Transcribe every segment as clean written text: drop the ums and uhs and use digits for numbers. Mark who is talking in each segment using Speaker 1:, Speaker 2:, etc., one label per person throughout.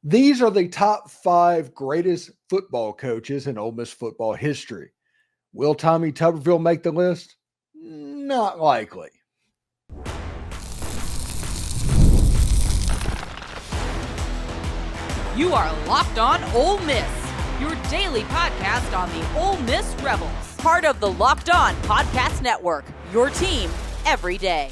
Speaker 1: These are the top 5 greatest football coaches in Ole Miss football history. Will Tommy Tuberville make the list? Not likely.
Speaker 2: You are Locked On Ole Miss, your daily podcast on the Ole Miss Rebels. Part of the Locked On Podcast Network, your team every day.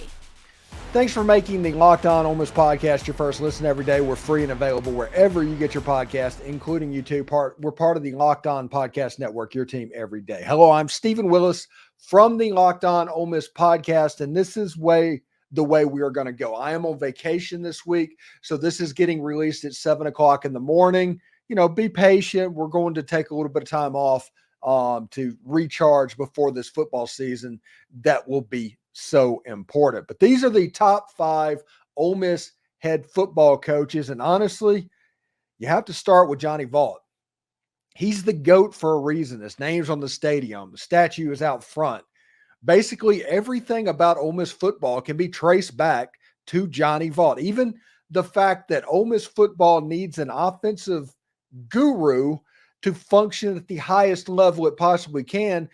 Speaker 1: Thanks for making the Locked On Ole Miss podcast your first listen every day. We're free and available wherever you get your podcast, including YouTube. We're part of the Locked On Podcast Network, your team every day. Hello, I'm Stephen Willis from the Locked On Ole Miss podcast, and this is the way we are going to go. I am on vacation this week, so this is getting released at 7 o'clock in the morning. You know, be patient. We're going to take a little bit of time off to recharge before this football season. That will be so important. But these are the top 5 Ole Miss head football coaches. And honestly, you have to start with Johnny Vaught. He's the GOAT for a reason. His name's on the stadium. The statue is out front. Basically, everything about Ole Miss football can be traced back to Johnny Vaught. Even the fact that Ole Miss football needs an offensive guru to function at the highest level it possibly can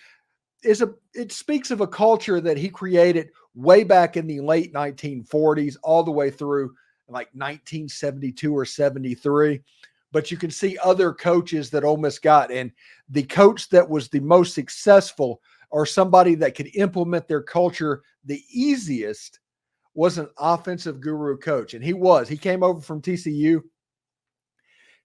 Speaker 1: it speaks of a culture that he created way back in the late 1940s, all the way through like 1972 or 73. But you can see other coaches that Ole Miss got, and the coach that was the most successful or somebody that could implement their culture the easiest was an offensive guru coach. And he came over from TCU.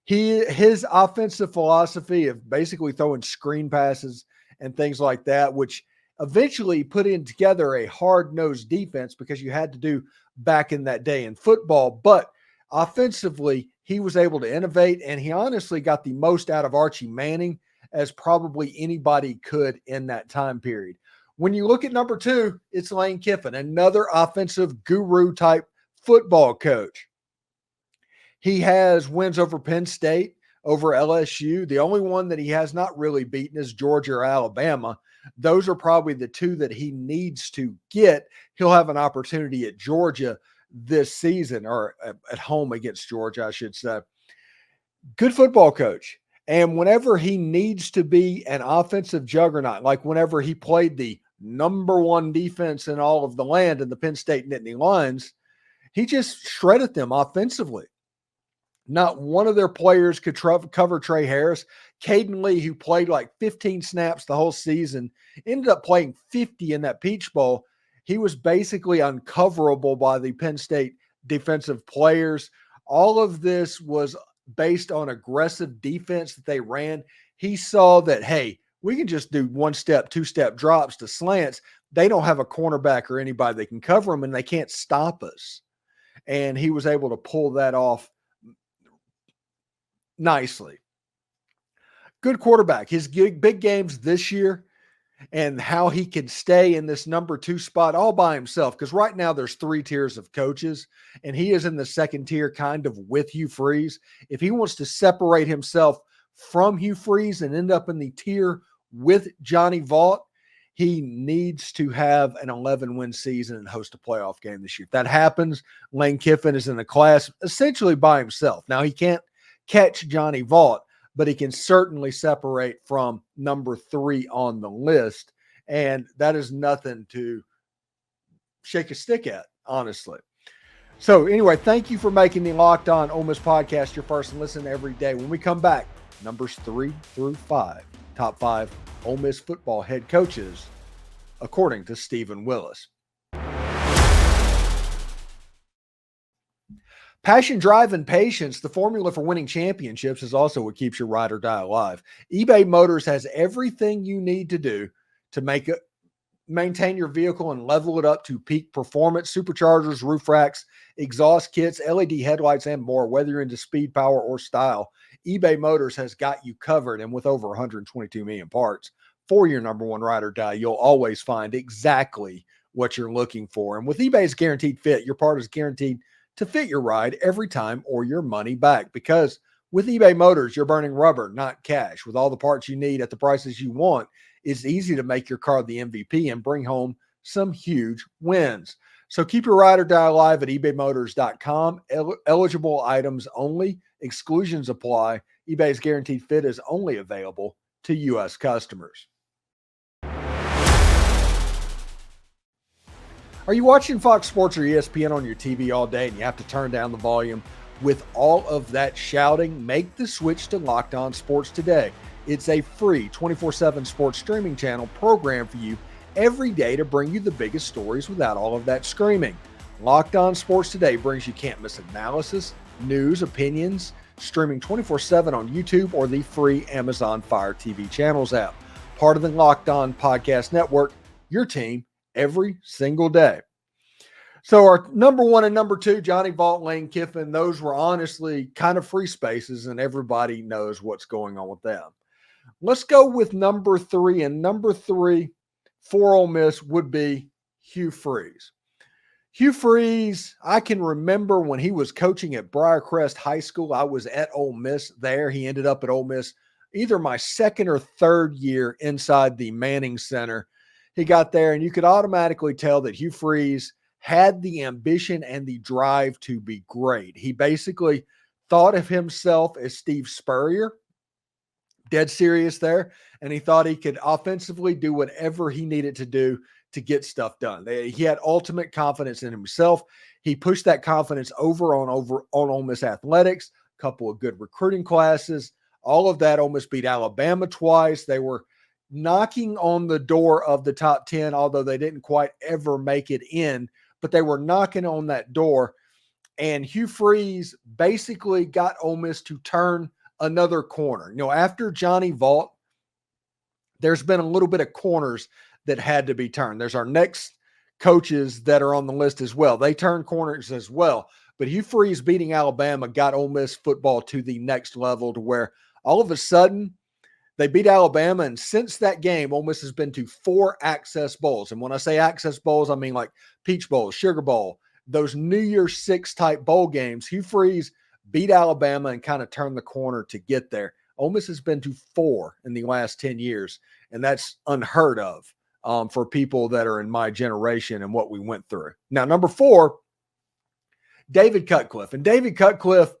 Speaker 1: His offensive philosophy of basically throwing screen passes and things like that, which eventually put in together a hard-nosed defense because you had to do back in that day in football. But offensively, he was able to innovate, and he honestly got the most out of Archie Manning as probably anybody could in that time period. When you look at number 2, it's Lane Kiffin, another offensive guru-type football coach. He has wins over Penn State, over LSU. The only one that he has not really beaten is Georgia or Alabama. Those are probably the 2 that he needs to get. He'll have an opportunity at Georgia this season, or at home against Georgia, I should say. Good football coach. And whenever he needs to be an offensive juggernaut, like whenever he played the number 1 defense in all of the land in the Penn State Nittany Lions, he just shredded them offensively. Not one of their players could cover Trey Harris. Caden Lee, who played like 15 snaps the whole season, ended up playing 50 in that Peach Bowl. He was basically uncoverable by the Penn State defensive players. All of this was based on aggressive defense that they ran. He saw that, hey, we can just do 1-step, 2-step drops to slants. They don't have a cornerback or anybody that can cover them, and they can't stop us. And he was able to pull that off nicely. Good quarterback. His big games this year and how he can stay in this number 2 spot all by himself, because right now there's 3 tiers of coaches, and he is in the second tier kind of with Hugh Freeze. If he wants to separate himself from Hugh Freeze and end up in the tier with Johnny Vaught, he needs to have an 11-win season and host a playoff game this year. If that happens, Lane Kiffin is in the class essentially by himself. Now, he can't catch Johnny Vaught, but he can certainly separate from number 3 on the list. And that is nothing to shake a stick at, honestly. So anyway, thank you for making the Locked On Ole Miss podcast your first listen every day. When we come back, numbers 3 through 5, top 5 Ole Miss football head coaches, according to Stephen Willis. Passion, drive, and patience, the formula for winning championships, is also what keeps your ride or die alive. eBay Motors has everything you need to do to maintain your vehicle and level it up to peak performance. Superchargers, roof racks, exhaust kits, LED headlights, and more. Whether you're into speed, power, or style, eBay Motors has got you covered. And with over 122 million parts for your number 1 ride or die, you'll always find exactly what you're looking for. And with eBay's Guaranteed Fit, your part is guaranteed to fit your ride every time or your money back. Because with eBay Motors, you're burning rubber, not cash. With all the parts you need at the prices you want, it's easy to make your car the MVP and bring home some huge wins. So keep your ride or die alive at ebaymotors.com. Eligible items only. Exclusions apply. eBay's guaranteed fit is only available to U.S. customers. Are you watching Fox Sports or ESPN on your TV all day and you have to turn down the volume? With all of that shouting, make the switch to Locked On Sports today. It's a free 24/7 sports streaming channel programmed for you every day to bring you the biggest stories without all of that screaming. Locked On Sports Today brings you can't-miss analysis, news, opinions, streaming 24/7 on YouTube or the free Amazon Fire TV channels app. Part of the Locked On Podcast Network, your team every single day. So our number one and number two, Johnny Vaught, Lane Kiffin, those were honestly kind of free spaces, and everybody knows what's going on with them. Let's go with number three, and number three for Ole Miss would be Hugh Freeze. Hugh Freeze, I can remember when he was coaching at Briarcrest High School. I was at Ole Miss there. He ended up at Ole Miss either my second or third year inside the Manning Center. He got there, and you could automatically tell that Hugh Freeze had the ambition and the drive to be great. He basically thought of himself as Steve Spurrier, dead serious there, and he thought he could offensively do whatever he needed to do to get stuff done. He had ultimate confidence in himself. He pushed that confidence over on Ole Miss athletics, a couple of good recruiting classes, all of that. Ole Miss beat Alabama twice. They were knocking on the door of the top 10, although they didn't quite ever make it in, but they were knocking on that door. And Hugh Freeze basically got Ole Miss to turn another corner. You know, after Johnny Vaught, there's been a little bit of corners that had to be turned. There's our next coaches that are on the list as well. They turned corners as well. But Hugh Freeze beating Alabama got Ole Miss football to the next level, to where all of a sudden they beat Alabama, and since that game, Ole Miss has been to 4 Access Bowls. And when I say Access Bowls, I mean like Peach Bowl, Sugar Bowl, those New Year's Six type bowl games. Hugh Freeze beat Alabama and kind of turned the corner to get there. Ole Miss has been to 4 in the last 10 years, and that's unheard of for people that are in my generation and what we went through. Now, number 4, David Cutcliffe. And David Cutcliffe,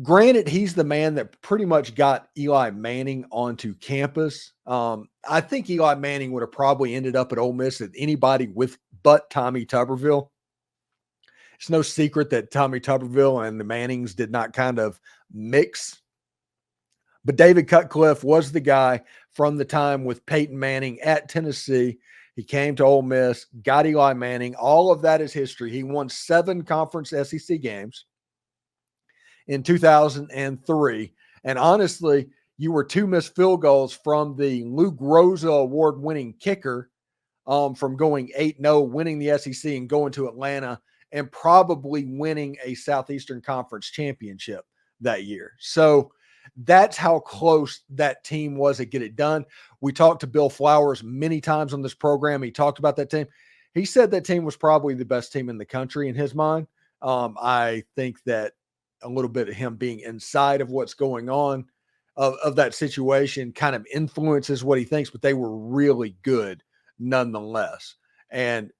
Speaker 1: granted, he's the man that pretty much got Eli Manning onto campus. I think Eli Manning would have probably ended up at Ole Miss at anybody but Tommy Tuberville. It's no secret that Tommy Tuberville and the Mannings did not kind of mix. But David Cutcliffe was the guy from the time with Peyton Manning at Tennessee. He came to Ole Miss, got Eli Manning. All of that is history. He won 7 conference SEC games in 2003. And honestly, you were 2 missed field goals from the Lou Groza award-winning kicker from going 8-0, winning the SEC and going to Atlanta and probably winning a Southeastern Conference championship that year. So that's how close that team was to get it done. We talked to Bill Flowers many times on this program. He talked about that team. He said that team was probably the best team in the country in his mind. I think that a little bit of him being inside of what's going on of that situation kind of influences what he thinks, but they were really good nonetheless. And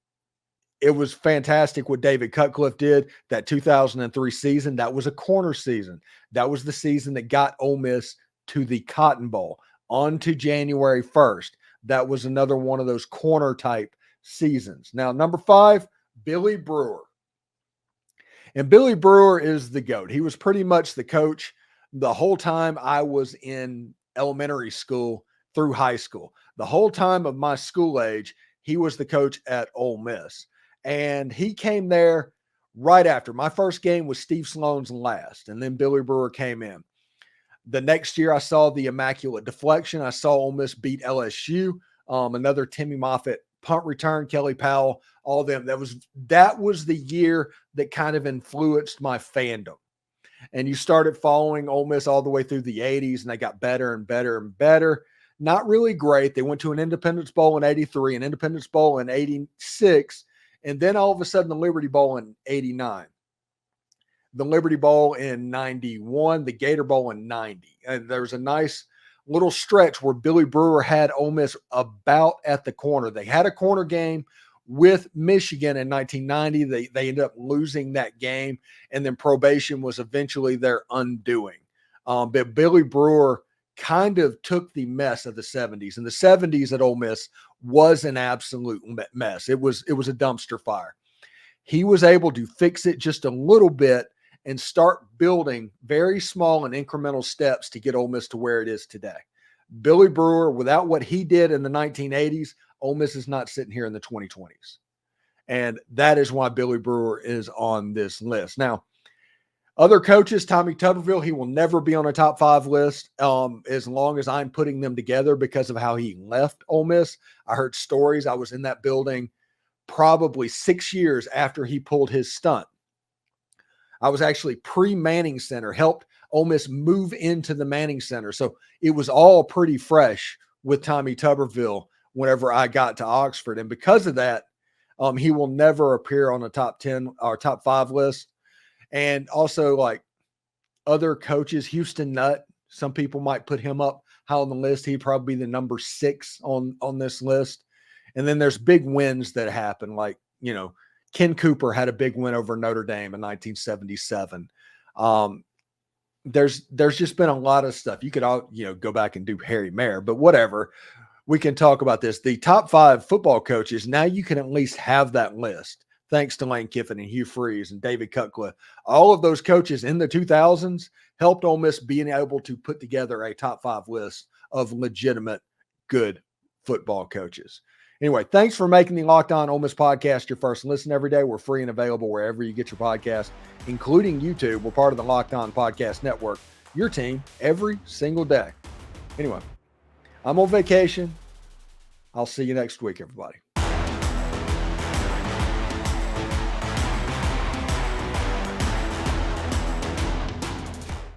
Speaker 1: it was fantastic what David Cutcliffe did that 2003 season. That was a corner season. That was the season that got Ole Miss to the Cotton Bowl on to January 1st. That was another one of those corner type seasons. Now, number 5, Billy Brewer. And Billy Brewer is the GOAT. He was pretty much the coach the whole time I was in elementary school through high school. The whole time of my school age, he was the coach at Ole Miss. And he came there right after. My first game was Steve Sloan's last, and then Billy Brewer came in. The next year, I saw the immaculate deflection. I saw Ole Miss beat LSU, another Timmy Moffitt punt return, Kelly Powell, all of them. That was the year that kind of influenced my fandom. And you started following Ole Miss all the way through the 80s, and they got better and better and better. Not really great. They went to an Independence Bowl in 83, an Independence Bowl in 86, and then all of a sudden the Liberty Bowl in 89. The Liberty Bowl in 91, the Gator Bowl in 90. And there was a nice little stretch where Billy Brewer had Ole Miss about at the corner. They had a corner game with Michigan in 1990. They ended up losing that game, and then probation was eventually their undoing. But Billy Brewer kind of took the mess of the 70s. And the 70s at Ole Miss was an absolute mess. It was a dumpster fire. He was able to fix it just a little bit and start building very small and incremental steps to get Ole Miss to where it is today. Billy Brewer, without what he did in the 1980s, Ole Miss is not sitting here in the 2020s. And that is why Billy Brewer is on this list. Now, other coaches, Tommy Tuberville, he will never be on a top 5 list as long as I'm putting them together because of how he left Ole Miss. I heard stories. I was in that building probably 6 years after he pulled his stunt. I was actually pre-Manning Center, helped Ole Miss move into the Manning Center. So it was all pretty fresh with Tommy Tuberville whenever I got to Oxford. And because of that, he will never appear on a top 10 or top 5 list. And also, like other coaches, Houston Nutt, some people might put him up high on the list. He'd probably be the number 6 on this list. And then there's big wins that happen, like, Ken Cooper had a big win over Notre Dame in 1977. There's just been a lot of stuff. You could all, go back and do Harry Mayer, but whatever. We can talk about this. The top 5 football coaches, now you can at least have that list, thanks to Lane Kiffin and Hugh Freeze and David Cutcliffe. All of those coaches in the 2000s helped Ole Miss being able to put together a top 5 list of legitimate, good football coaches. Anyway, thanks for making the Locked On Ole Miss podcast your first listen every day. We're free and available wherever you get your podcast, including YouTube. We're part of the Locked On Podcast Network, your team every single day. Anyway, I'm on vacation. I'll see you next week, everybody.